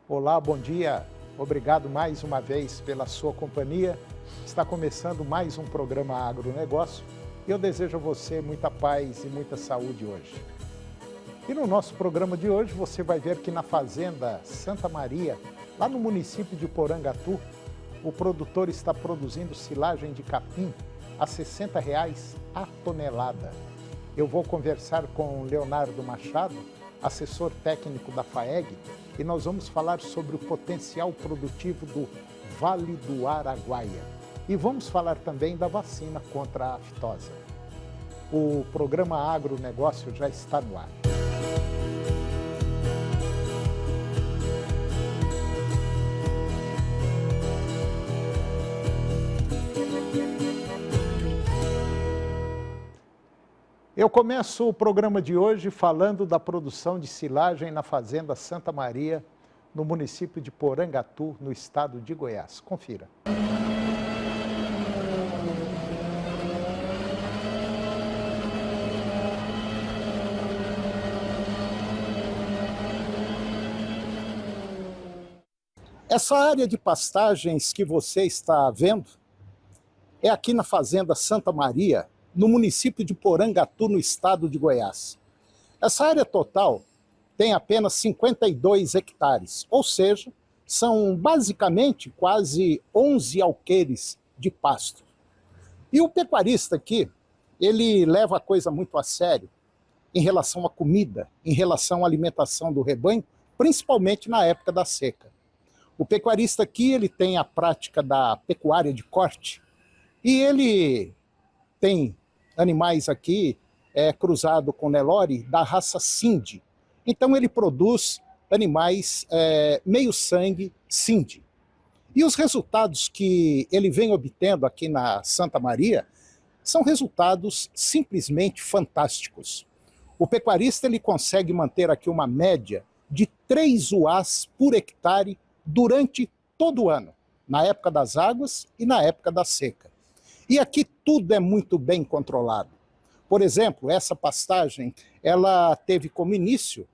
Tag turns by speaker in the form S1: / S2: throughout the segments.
S1: Olá, bom dia. Obrigado mais uma vez pela sua companhia. Está começando mais um programa Agronegócio e eu desejo a você muita paz e muita saúde hoje. E no nosso programa de hoje você vai ver que na fazenda Santa Maria, lá no município de Porangatu, o produtor está produzindo silagem de capim a R$ 60 a tonelada. Eu vou conversar com Leonardo Machado, assessor técnico da FAEG, e nós vamos falar sobre o potencial produtivo do Vale do Araguaia. E vamos falar também da vacina contra a aftosa. O programa Agronegócio já está no ar. Eu começo o programa de hoje falando da produção de silagem na fazenda Santa Maria, no município de Porangatu, no estado de Goiás. Confira. Essa área de pastagens que você está vendo é aqui na fazenda Santa Maria, no município de Porangatu, no estado de Goiás. Essa área total tem apenas 52 hectares, ou seja, são basicamente quase 11 alqueires de pasto. E o pecuarista aqui, ele leva a coisa muito a sério em relação à comida, em relação à alimentação do rebanho, principalmente na época da seca. O pecuarista aqui, ele tem a prática da pecuária de corte e ele tem animais aqui cruzado com Nelore da raça Sindhi. Então ele produz animais meio sangue Sindhi. E os resultados que ele vem obtendo aqui na Santa Maria são resultados simplesmente fantásticos. O pecuarista ele consegue manter aqui uma média de 3 UAs por hectare durante todo o ano, na época das águas e na época da seca. E aqui tudo é muito bem controlado. Por exemplo, essa pastagem, ela teve como início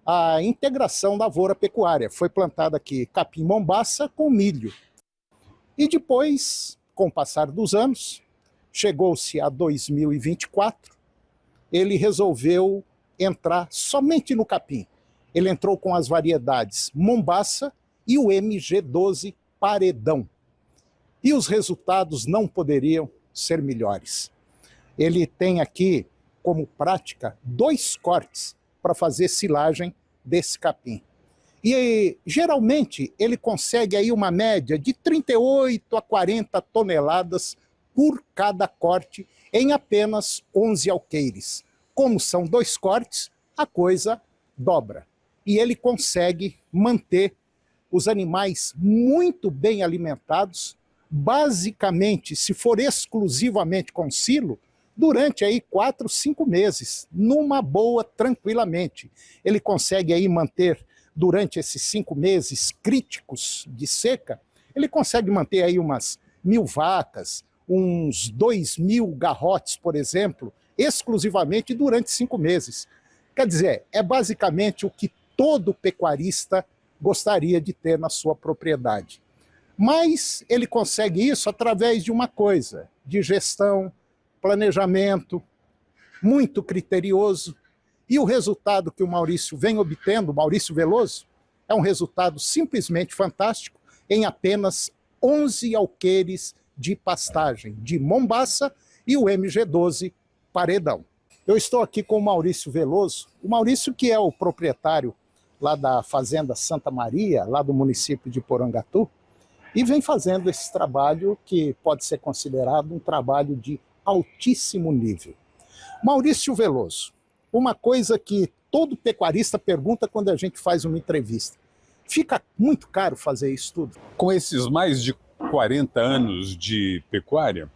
S1: a integração da lavoura pecuária. Foi plantada aqui capim mombaça com milho. E depois, com o passar dos anos, chegou-se a 2024, ele resolveu entrar somente no capim. Ele entrou com as variedades mombaça e o MG12 paredão. E os resultados não poderiam ser melhores. Ele tem aqui como prática 2 cortes para fazer silagem desse capim. E geralmente ele consegue aí uma média de 38 a 40 toneladas por cada corte em apenas 11 alqueires. Como são 2 cortes, a coisa dobra. E ele consegue manter os animais muito bem alimentados, basicamente, se for exclusivamente com silo, durante aí 4, 5 meses, numa boa, tranquilamente. Ele consegue aí manter, durante esses 5 meses críticos de seca, ele consegue manter aí umas 1.000 vacas, uns 2.000 garrotes, por exemplo, exclusivamente durante 5 meses. Quer dizer, é basicamente o que todo pecuarista gostaria de ter na sua propriedade. Mas ele consegue isso através de uma coisa, de gestão, planejamento, muito criterioso. E o resultado que o Maurício vem obtendo, o Maurício Veloso, é um resultado simplesmente fantástico em apenas 11 alqueires de pastagem, de mombaça e o MG12 paredão. Eu estou aqui com o Maurício Veloso, o Maurício que é o proprietário lá da fazenda Santa Maria, lá do município de Porangatu, e vem fazendo esse trabalho que pode ser considerado um trabalho de altíssimo nível. Maurício Veloso, uma coisa que todo pecuarista pergunta quando a gente faz uma entrevista. Fica muito caro fazer isso tudo?
S2: Com esses mais de 40 anos de pecuária,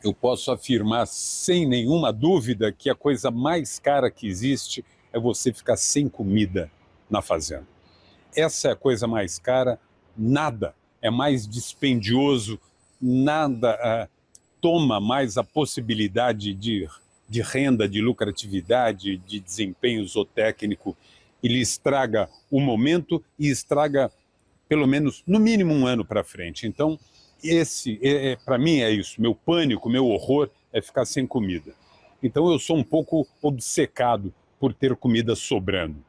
S2: eu posso afirmar sem nenhuma dúvida que a coisa mais cara que existe é você ficar sem comida na fazenda. Essa é a coisa mais cara, nada é mais dispendioso, nada toma mais a possibilidade de renda, de lucratividade, de desempenho zootécnico Ele estraga o momento e estraga pelo menos, no mínimo, um ano para frente. Então, para mim é isso. Meu pânico, meu horror é ficar sem comida. Então eu sou um pouco obcecado por ter comida sobrando.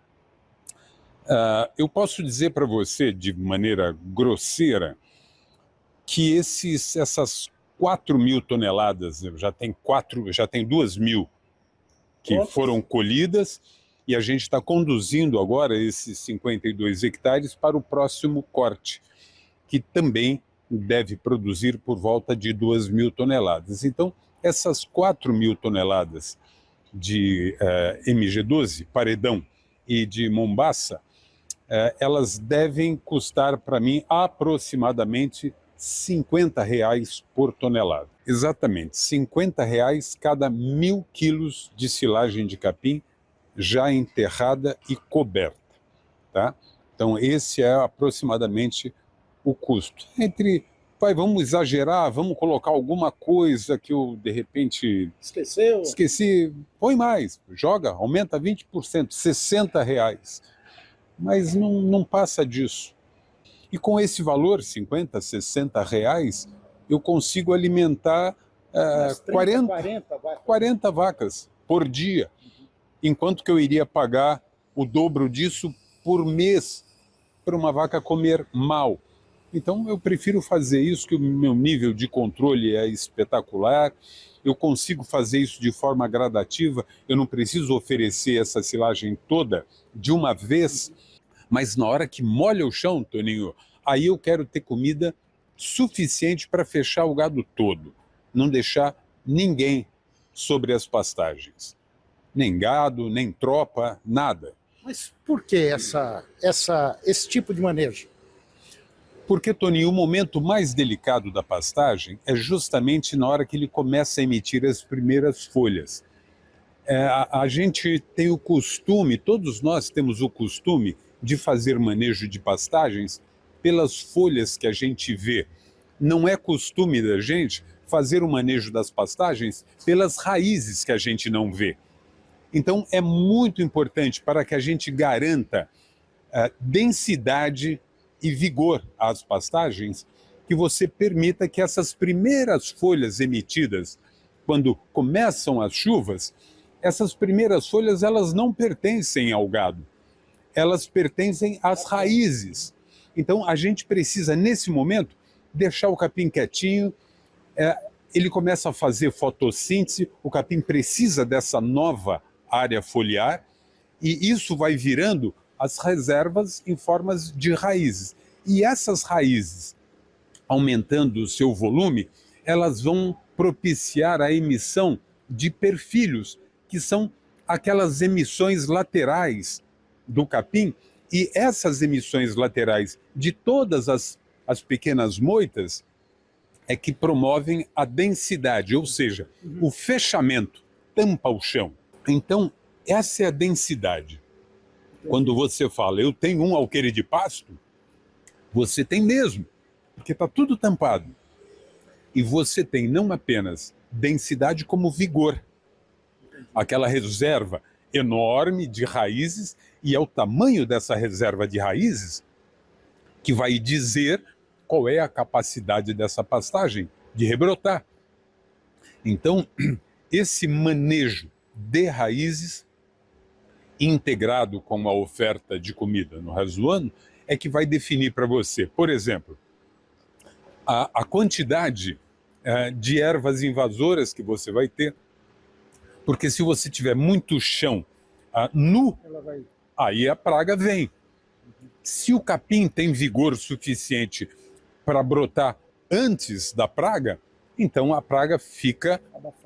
S2: Eu posso dizer para você, de maneira grosseira, que essas 4.000 toneladas, já tem 2.000 que foram colhidas, e a gente está conduzindo agora esses 52 hectares para o próximo corte, que também deve produzir por volta de 2.000 toneladas. Então, essas 4.000 toneladas de MG12, paredão, e de mombaça, elas devem custar para mim aproximadamente R$50 por tonelada. Exatamente, R$50 cada 1.000 quilos de silagem de capim já enterrada e coberta, tá? Então esse é aproximadamente o custo. Vamos exagerar, vamos colocar alguma coisa que eu de repente esqueci, põe mais, joga, aumenta 20%, R$60. Mas não passa disso. E com esse valor, R$50, R$60, eu consigo alimentar 40 vacas por dia, enquanto que eu iria pagar o dobro disso por mês para uma vaca comer mal. Então eu prefiro fazer isso, que o meu nível de controle é espetacular, eu consigo fazer isso de forma gradativa, eu não preciso oferecer essa silagem toda de uma vez, mas na hora que molha o chão, Toninho, aí eu quero ter comida suficiente para fechar o gado todo, não deixar ninguém sobre as pastagens. Nem gado, nem tropa, nada.
S1: Mas por que esse tipo de manejo?
S2: Porque, Toninho, o momento mais delicado da pastagem é justamente na hora que ele começa a emitir as primeiras folhas. A gente tem o costume, todos nós temos o costume de fazer manejo de pastagens pelas folhas que a gente vê. Não é costume da gente fazer o manejo das pastagens pelas raízes que a gente não vê. Então é muito importante para que a gente garanta densidade e vigor às pastagens, que você permita que essas primeiras folhas emitidas, quando começam as chuvas, essas primeiras folhas elas não pertencem ao gado, elas pertencem às raízes. Então a gente precisa, nesse momento, deixar o capim quietinho, ele começa a fazer fotossíntese, o capim precisa dessa nova área foliar, e isso vai virando as reservas em formas de raízes. E essas raízes, aumentando o seu volume, elas vão propiciar a emissão de perfilhos, que são aquelas emissões laterais do capim, e essas emissões laterais de todas as pequenas moitas é que promovem a densidade, ou seja, o fechamento, tampa o chão. Então, essa é a densidade. Quando você fala, eu tenho um alqueire de pasto, você tem mesmo, porque está tudo tampado. E você tem não apenas densidade, como vigor. Aquela reserva enorme de raízes, e é o tamanho dessa reserva de raízes que vai dizer qual é a capacidade dessa pastagem de rebrotar. Então, esse manejo de raízes integrado com a oferta de comida no resto do ano é que vai definir para você, por exemplo, a quantidade de ervas invasoras que você vai ter, porque se você tiver muito chão nu, aí a praga vem. Se o capim tem vigor suficiente para brotar antes da praga, então a praga fica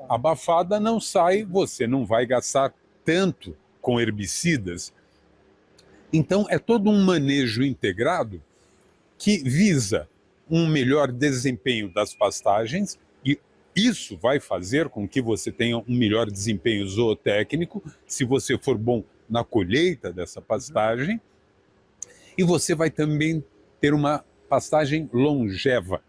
S2: abafada, não sai, você não vai gastar tanto com herbicidas. Então é todo um manejo integrado que visa um melhor desempenho das pastagens, e isso vai fazer com que você tenha um melhor desempenho zootécnico, se você for bom na colheita dessa pastagem, e você vai também ter uma pastagem longeva.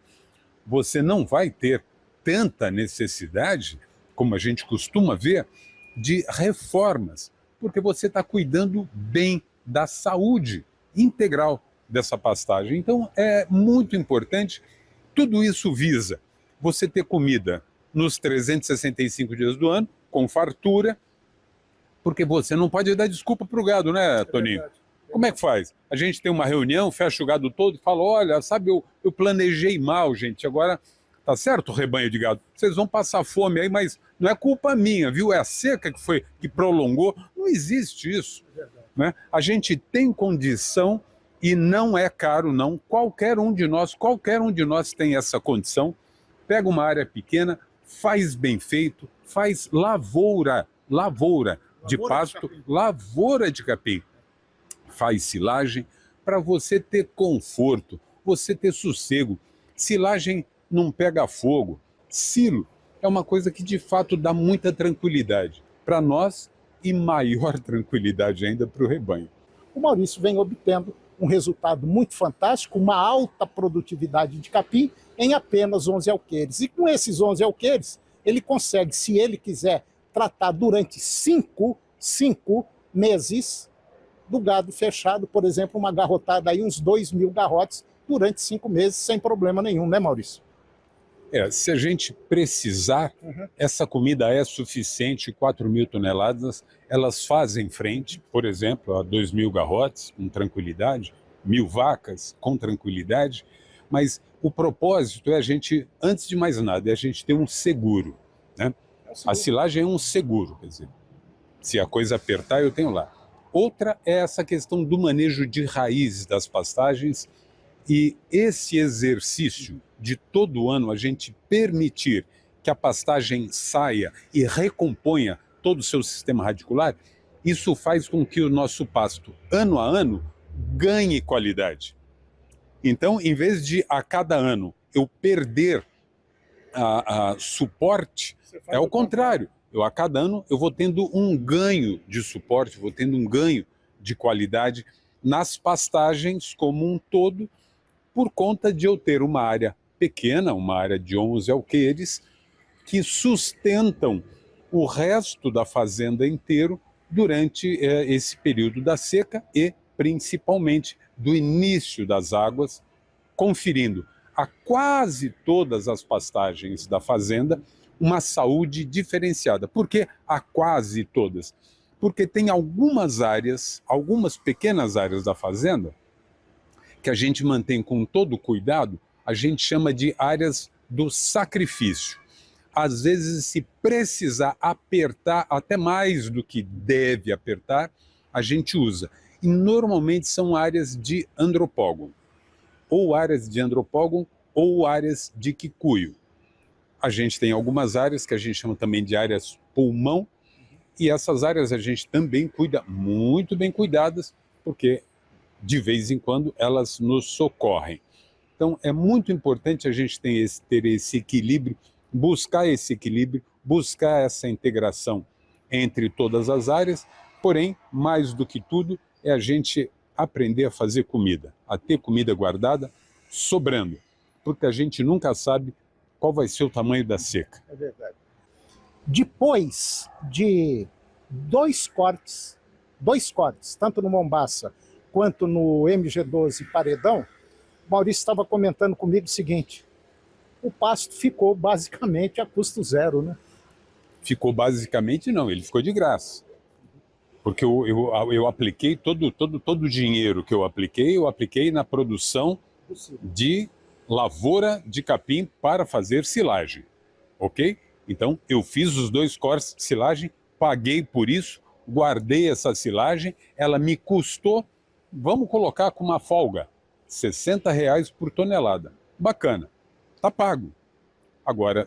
S2: Você não vai ter tanta necessidade, como a gente costuma ver, de reformas, porque você está cuidando bem da saúde integral dessa pastagem. Então é muito importante, tudo isso visa você ter comida nos 365 dias do ano, com fartura, porque você não pode dar desculpa para o gado, né, Toninho? Como é que faz? A gente tem uma reunião, fecha o gado todo e fala, olha, sabe, eu planejei mal, gente, agora tá certo, rebanho de gado, vocês vão passar fome aí, mas não é culpa minha, viu? É a seca que prolongou. Não existe isso, né? A gente tem condição e não é caro, não. Qualquer um de nós tem essa condição. Pega uma área pequena, faz bem feito, faz lavoura de pasto, lavoura de capim. Faz silagem para você ter conforto, você ter sossego. Silagem não pega fogo. Silo é uma coisa que de fato dá muita tranquilidade para nós e maior tranquilidade ainda para o rebanho.
S1: O Maurício vem obtendo um resultado muito fantástico, uma alta produtividade de capim em apenas 11 alqueires. E com esses 11 alqueires, ele consegue, se ele quiser, tratar durante 5 meses do gado fechado, por exemplo, uma garrotada aí, uns 2.000 garrotes durante 5 meses, sem problema nenhum, né, Maurício?
S2: Se a gente precisar, essa comida é suficiente, 4.000 toneladas, elas fazem frente, por exemplo, a 2.000 garrotes, com tranquilidade, 1.000 vacas, com tranquilidade, mas o propósito é a gente, antes de mais nada, é a gente ter um seguro, né? A silagem é um seguro, quer dizer, se a coisa apertar, eu tenho lá. Outra é essa questão do manejo de raízes das pastagens e esse exercício de todo ano a gente permitir que a pastagem saia e recomponha todo o seu sistema radicular, isso faz com que o nosso pasto, ano a ano, ganhe qualidade. Então, em vez de a cada ano eu perder a suporte, é o contrário. A cada ano eu vou tendo um ganho de suporte, vou tendo um ganho de qualidade nas pastagens como um todo, por conta de eu ter uma área pequena, uma área de 11 alqueires, que sustentam o resto da fazenda inteiro durante esse período da seca e, principalmente, do início das águas, conferindo a quase todas as pastagens da fazenda uma saúde diferenciada. Por que a quase todas? Porque tem algumas áreas, algumas pequenas áreas da fazenda, que a gente mantém com todo cuidado, a gente chama de áreas do sacrifício. Às vezes, se precisar apertar até mais do que deve apertar, a gente usa. E normalmente são áreas de andropógon, ou áreas de andropógon, ou áreas de quicuio. A gente tem algumas áreas que a gente chama também de áreas pulmão, e essas áreas a gente também cuida, muito bem cuidadas, porque de vez em quando elas nos socorrem. Então é muito importante a gente ter esse equilíbrio, buscar esse equilíbrio, buscar essa integração entre todas as áreas, porém, mais do que tudo, é a gente aprender a fazer comida, a ter comida guardada, sobrando, porque a gente nunca sabe qual vai ser o tamanho da seca.
S1: É verdade. Depois de dois cortes, tanto no Mombaça quanto no MG12 Paredão, Maurício estava comentando comigo o seguinte: o pasto ficou basicamente a custo zero, né?
S2: Ficou basicamente não, ele ficou de graça. Porque eu apliquei todo o dinheiro que eu apliquei na produção de lavoura de capim para fazer silagem, ok? Então eu fiz os 2 cortes de silagem, paguei por isso, guardei essa silagem, ela me custou, vamos colocar com uma folga, R$60 por tonelada. Bacana, tá pago. Agora,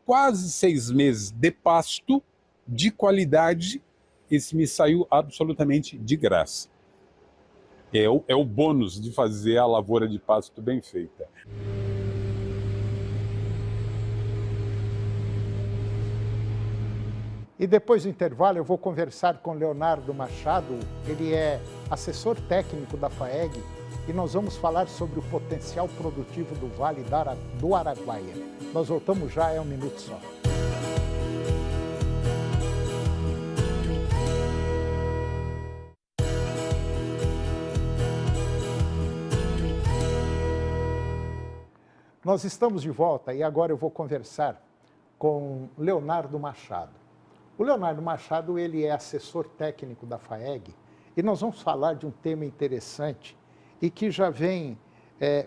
S2: quase 6 meses de pasto de qualidade, esse me saiu absolutamente de graça. É o bônus de fazer a lavoura de pasto bem feita.
S1: E depois do intervalo eu vou conversar com Leonardo Machado, ele é assessor técnico da FAEG, e nós vamos falar sobre o potencial produtivo do Vale do Araguaia. Nós voltamos já, é um minuto só. Nós estamos de volta e agora eu vou conversar com Leonardo Machado. O Leonardo Machado, ele é assessor técnico da FAEG e nós vamos falar de um tema interessante e que já vem,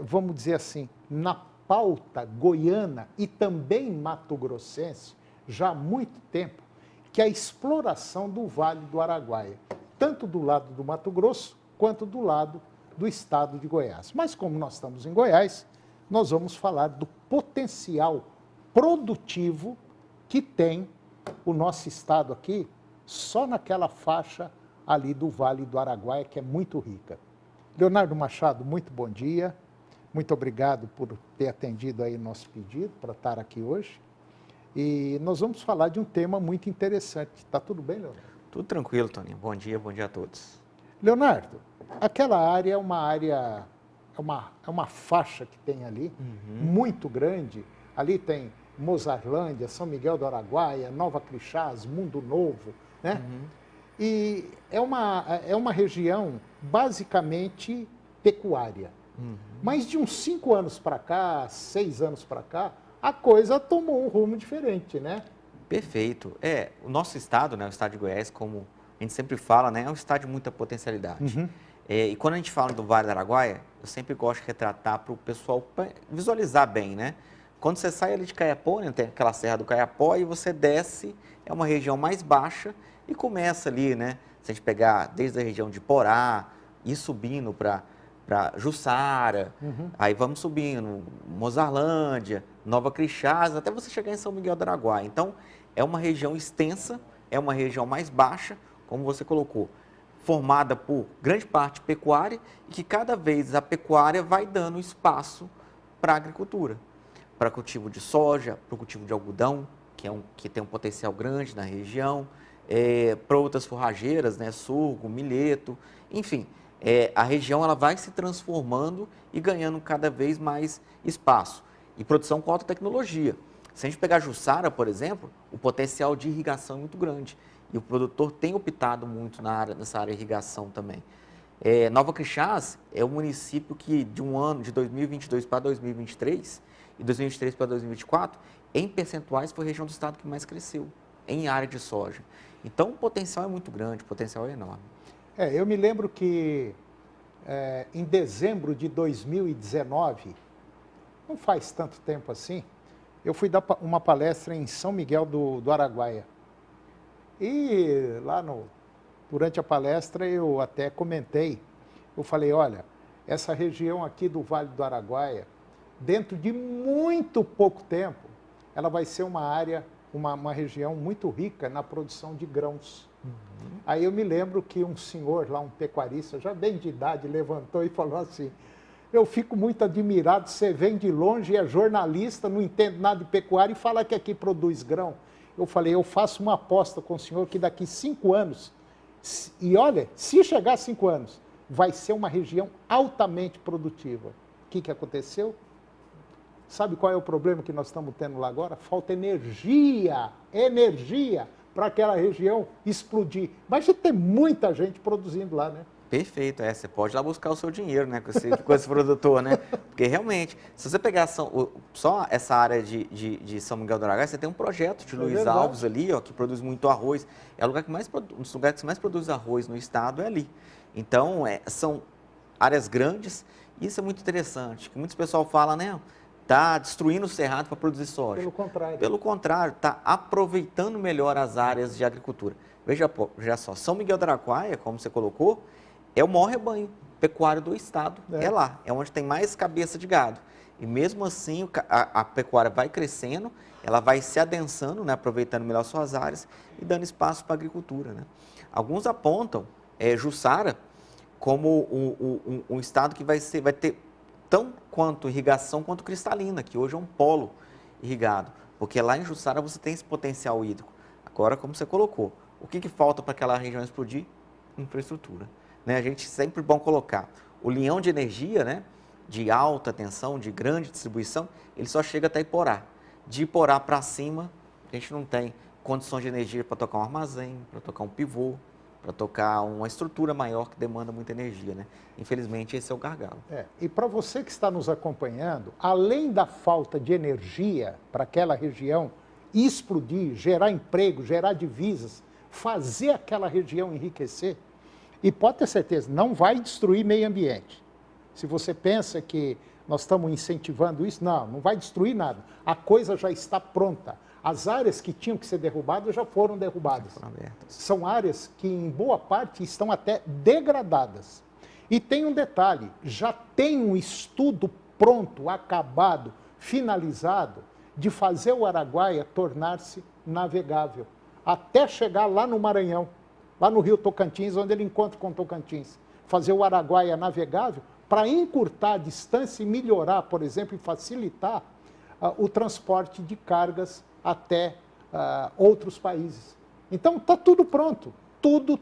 S1: vamos dizer assim, na pauta goiana e também mato-grossense já há muito tempo, que é a exploração do Vale do Araguaia, tanto do lado do Mato Grosso quanto do lado do estado de Goiás. Mas como nós estamos em Goiás, nós vamos falar do potencial produtivo que tem o nosso estado aqui, só naquela faixa ali do Vale do Araguaia, que é muito rica. Leonardo Machado, muito bom dia. Muito obrigado por ter atendido aí o nosso pedido para estar aqui hoje. E nós vamos falar de um tema muito interessante. Está tudo bem, Leonardo?
S3: Tudo tranquilo, Toninho. Bom dia a todos.
S1: Leonardo, aquela área é uma área, é uma faixa que tem ali, muito grande. Ali tem Mozarlândia, São Miguel do Araguaia, Nova Crixás, Mundo Novo, né? E é uma região basicamente pecuária. Mas de uns 5 anos para cá, 6 anos para cá, a coisa tomou um rumo diferente, né?
S3: Perfeito. O nosso estado, né, o estado de Goiás, como a gente sempre fala, né, é um estado de muita potencialidade. E quando a gente fala do Vale do Araguaia, eu sempre gosto de retratar para o pessoal visualizar bem, né? Quando você sai ali de Caiapó, né, tem aquela serra do Caiapó, e você desce, é uma região mais baixa, e começa ali, né? Se a gente pegar desde a região de Porá, ir subindo para Jussara, aí vamos subindo, Mozarlândia, Nova Crixás, até você chegar em São Miguel do Araguaia. Então, é uma região extensa, é uma região mais baixa, como você colocou, formada por grande parte pecuária, e que cada vez a pecuária vai dando espaço para a agricultura, para cultivo de soja, para o cultivo de algodão, que tem um potencial grande na região, para outras forrageiras, né, sorgo, milheto, enfim. A região ela vai se transformando e ganhando cada vez mais espaço. E produção com alta tecnologia. Se a gente pegar Jussara, por exemplo, o potencial de irrigação é muito grande. E o produtor tem optado muito nessa área de irrigação também. Nova Crixás é o município que, de um ano, de 2022 para 2023, e 2023 para 2024, em percentuais, foi a região do estado que mais cresceu em área de soja. Então, o potencial é muito grande, o potencial é enorme.
S1: Eu me lembro que em dezembro de 2019, não faz tanto tempo assim, eu fui dar uma palestra em São Miguel do Araguaia. E lá durante a palestra eu até comentei, eu falei, olha, essa região aqui do Vale do Araguaia, dentro de muito pouco tempo, ela vai ser uma área, uma região muito rica na produção de grãos. Aí eu me lembro que um senhor lá, um pecuarista, já bem de idade, levantou e falou assim, eu fico muito admirado, você vem de longe, é jornalista, não entende nada de pecuária e fala que aqui produz grão. Eu falei, eu faço uma aposta com o senhor que daqui 5 anos, e olha, se chegar a 5 anos, vai ser uma região altamente produtiva. O que aconteceu? Sabe qual é o problema que nós estamos tendo lá agora? Falta energia para aquela região explodir. Mas já tem muita gente produzindo lá, né?
S3: Perfeito, você pode ir lá buscar o seu dinheiro, né, com esse produtor, né? Porque realmente, se você pegar só essa área de São Miguel do Araguaia, você tem um projeto de Luiz Alves ali, ó, que produz muito arroz. É o lugar que um dos lugares que mais produz arroz no estado, é ali. Então, são áreas grandes, e isso é muito interessante, que muitos pessoal falam, né? Está destruindo o cerrado para produzir soja.
S1: Pelo contrário.
S3: Pelo contrário, está aproveitando melhor as áreas de agricultura. Veja só, São Miguel do Araguaia, como você colocou, é o maior rebanho pecuário do estado. É lá, é onde tem mais cabeça de gado. E mesmo assim, a pecuária vai crescendo, ela vai se adensando, né, aproveitando melhor suas áreas e dando espaço para a agricultura. Né? Alguns apontam Jussara como um estado que vai ter tão quanto irrigação quanto cristalina, que hoje é um polo irrigado. Porque lá em Jussara você tem esse potencial hídrico. Agora, como você colocou, o que falta para aquela região explodir? Infraestrutura. Né? A gente sempre bom colocar o linhão de energia, né, de alta tensão, de grande distribuição, ele só chega até Iporá. De Iporá para cima, a gente não tem condições de energia para tocar um armazém, para tocar um pivô, para tocar uma estrutura maior que demanda muita energia, né? Infelizmente, esse é o gargalo.
S1: E para você que está nos acompanhando, além da falta de energia para aquela região explodir, gerar emprego, gerar divisas, fazer aquela região enriquecer, e pode ter certeza, não vai destruir meio ambiente. Se você pensa que nós estamos incentivando isso, não vai destruir nada. A coisa já está pronta. As áreas que tinham que ser derrubadas já foram derrubadas. São áreas que, em boa parte, estão até degradadas. E tem um detalhe, já tem um estudo pronto, acabado, finalizado, de fazer o Araguaia tornar-se navegável, até chegar lá no Maranhão, lá no Rio Tocantins, onde ele encontra com Tocantins. Fazer o Araguaia navegável para encurtar a distância e melhorar, por exemplo, e facilitar o transporte de cargas até outros países. Então, está tudo pronto. Tudo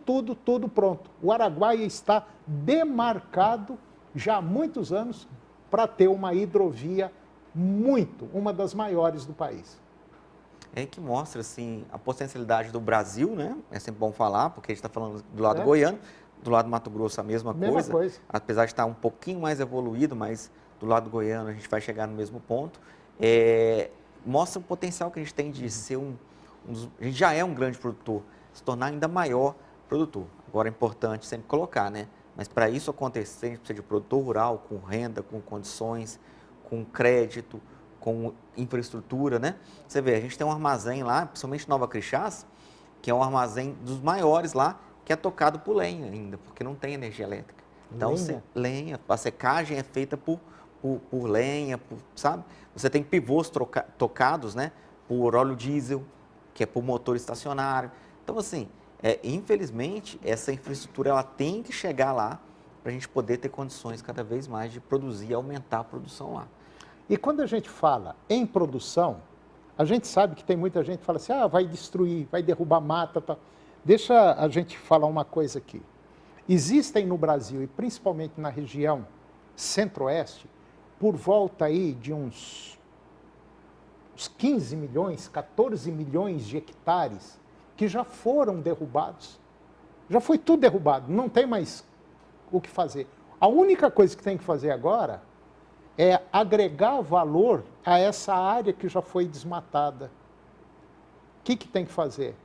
S1: pronto. O Araguaia está demarcado já há muitos anos para ter uma hidrovia uma das maiores do país.
S3: É que mostra, assim, a potencialidade do Brasil, né? É sempre bom falar, porque a gente está falando do lado goiano, do lado do Mato Grosso a mesma coisa. Apesar de estar um pouquinho mais evoluído, mas do lado goiano a gente vai chegar no mesmo ponto. Mostra o potencial que a gente tem de ser a gente já é um grande produtor, se tornar ainda maior produtor. Agora é importante sempre colocar, né? Mas para isso acontecer, a gente precisa de produtor rural, com renda, com condições, com crédito, com infraestrutura, né? Você vê, a gente tem um armazém lá, principalmente Nova Crixás, que é um armazém dos maiores lá, que é tocado por lenha ainda, porque não tem energia elétrica. Então, lenha, a secagem é feita por lenha, sabe? Você tem pivôs tocados, né, por óleo diesel, que é por motor estacionário. Então, assim, infelizmente, essa infraestrutura ela tem que chegar lá para a gente poder ter condições cada vez mais de produzir e aumentar a produção lá.
S1: E quando a gente fala em produção, a gente sabe que tem muita gente que fala assim, vai destruir, vai derrubar mata, tá. Deixa a gente falar uma coisa aqui. Existem no Brasil, e principalmente na região centro-oeste, por volta aí de uns 15 milhões, 14 milhões de hectares que já foram derrubados. Já foi tudo derrubado, não tem mais o que fazer. A única coisa que tem que fazer agora é agregar valor a essa área que já foi desmatada. O que tem que fazer?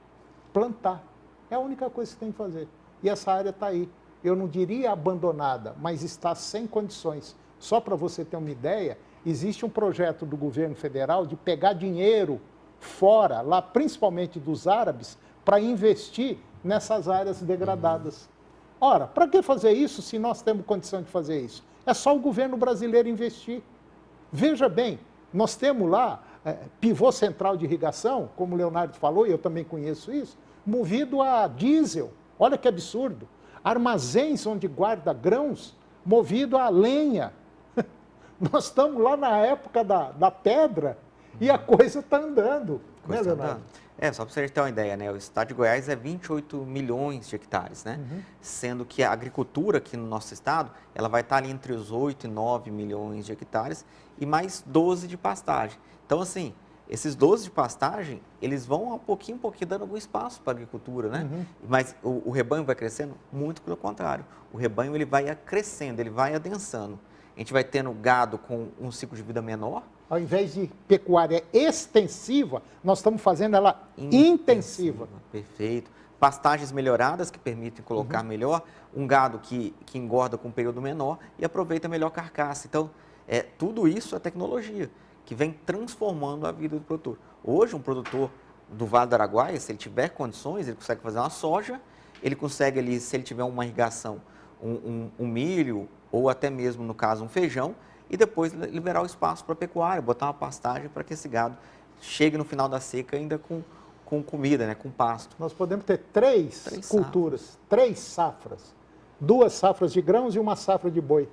S1: Plantar. É a única coisa que tem que fazer. E essa área está aí. Eu não diria abandonada, mas está sem condições. Só para você ter uma ideia, existe um projeto do governo federal de pegar dinheiro fora, lá principalmente dos árabes, para investir nessas áreas degradadas. Ora, para que fazer isso se nós temos condição de fazer isso? É só o governo brasileiro investir. Veja bem, nós temos lá pivô central de irrigação, como o Leonardo falou, e eu também conheço isso, movido a diesel. Olha que absurdo. Armazéns onde guarda grãos, movido a lenha. Nós estamos lá na época da pedra e a coisa está andando. Né, Leonardo?
S3: Só para você ter uma ideia, né? O estado de Goiás é 28 milhões de hectares, né? Sendo que a agricultura aqui no nosso estado, ela vai estar ali entre os 8 e 9 milhões de hectares e mais 12 de pastagem. Então, assim, esses 12 de pastagem, eles vão a pouquinho dando algum espaço para a agricultura, né? Mas o rebanho vai crescendo? Muito pelo contrário. O rebanho ele vai crescendo, ele vai adensando. A gente vai tendo gado com um ciclo de vida menor.
S1: Ao invés de pecuária extensiva, nós estamos fazendo ela intensiva.
S3: Perfeito. Pastagens melhoradas que permitem colocar melhor, um gado que engorda com um período menor e aproveita melhor a carcaça. Então, tudo isso é tecnologia que vem transformando a vida do produtor. Hoje, um produtor do Vale do Araguaia, se ele tiver condições, ele consegue fazer uma soja, ele consegue ali, se ele tiver uma irrigação, um milho ou até mesmo, no caso, um feijão, e depois liberar o espaço para a pecuária, botar uma pastagem para que esse gado chegue no final da seca ainda com comida, né, com pasto.
S1: Nós podemos ter três culturas, 3 safras, 2 safras de grãos e uma safra de boi.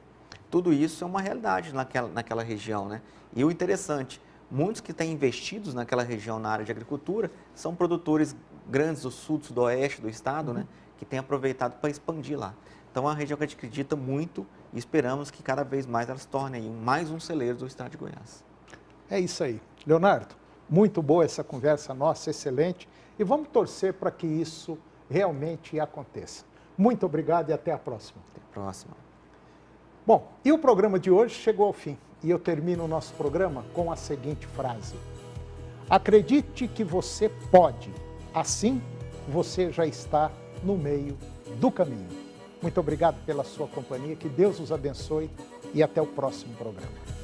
S3: Tudo isso é uma realidade naquela região, né? E o interessante, muitos que têm investidos naquela região na área de agricultura são produtores grandes do sul, do sudoeste do estado, né, que têm aproveitado para expandir lá. Então, é uma região que a gente acredita muito e esperamos que cada vez mais ela se torne aí mais um celeiro do estado de Goiás.
S1: É isso aí. Leonardo, muito boa essa conversa nossa, excelente. E vamos torcer para que isso realmente aconteça. Muito obrigado e até a próxima.
S3: Até a próxima.
S1: Bom, e o programa de hoje chegou ao fim. E eu termino o nosso programa com a seguinte frase: acredite que você pode, assim você já está no meio do caminho. Muito obrigado pela sua companhia, que Deus os abençoe e até o próximo programa.